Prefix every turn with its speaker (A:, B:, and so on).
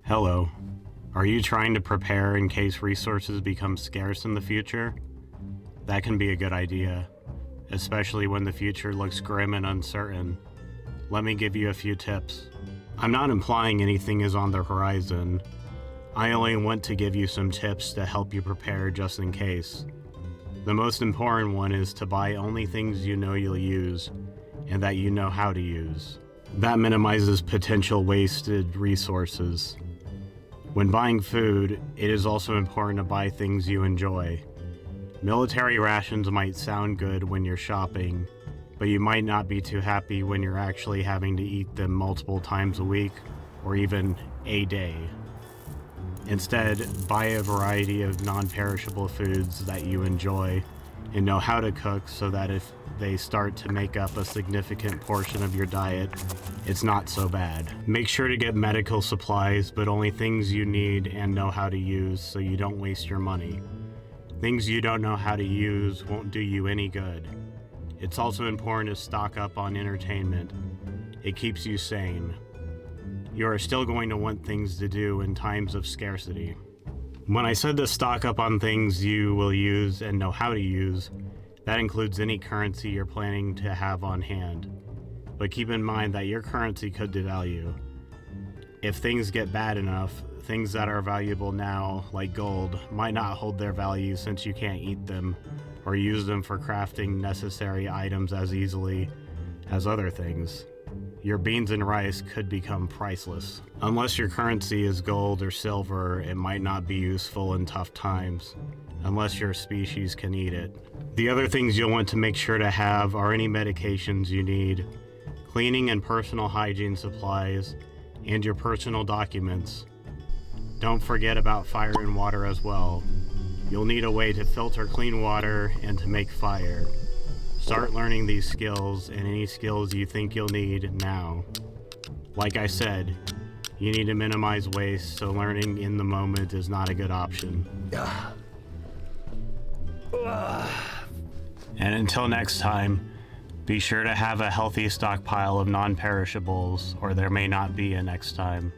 A: Hello. Are you trying to prepare in case resources become scarce in the future? That can be a good idea, especially when the future looks grim and uncertain. Let me give you a few tips. I'm not implying anything is on the horizon. I only want to give you some tips to help you prepare just in case. The most important one is to buy only things you know you'll use and that you know how to use. That minimizes potential wasted resources. When buying food, it is also important to buy things you enjoy. Military rations might sound good when you're shopping, but you might not be too happy when you're actually having to eat them multiple times a week or even a day. Instead, buy a variety of non-perishable foods that you enjoy and know how to cook so that if they start to make up a significant portion of your diet, it's not so bad. Make sure to get medical supplies, but only things you need and know how to use so you don't waste your money. Things you don't know how to use won't do you any good. It's also important to stock up on entertainment. It keeps you sane. You are still going to want things to do in times of scarcity. When I said to stock up on things you will use and know how to use, that includes any currency you're planning to have on hand. But keep in mind that your currency could devalue. If things get bad enough, things that are valuable now, like gold, might not hold their value since you can't eat them or use them for crafting necessary items as easily as other things. Your beans and rice could become priceless. Unless your currency is gold or silver, it might not be useful in tough times, unless your species can eat it. The other things you'll want to make sure to have are any medications you need, cleaning and personal hygiene supplies, and your personal documents. Don't forget about fire and water as well. You'll need a way to filter clean water and to make fire. Start learning these skills and any skills you think you'll need now. Like I said, you need to minimize waste, so learning in the moment is not a good option. And until next time, be sure to have a healthy stockpile of non-perishables, or there may not be a next time.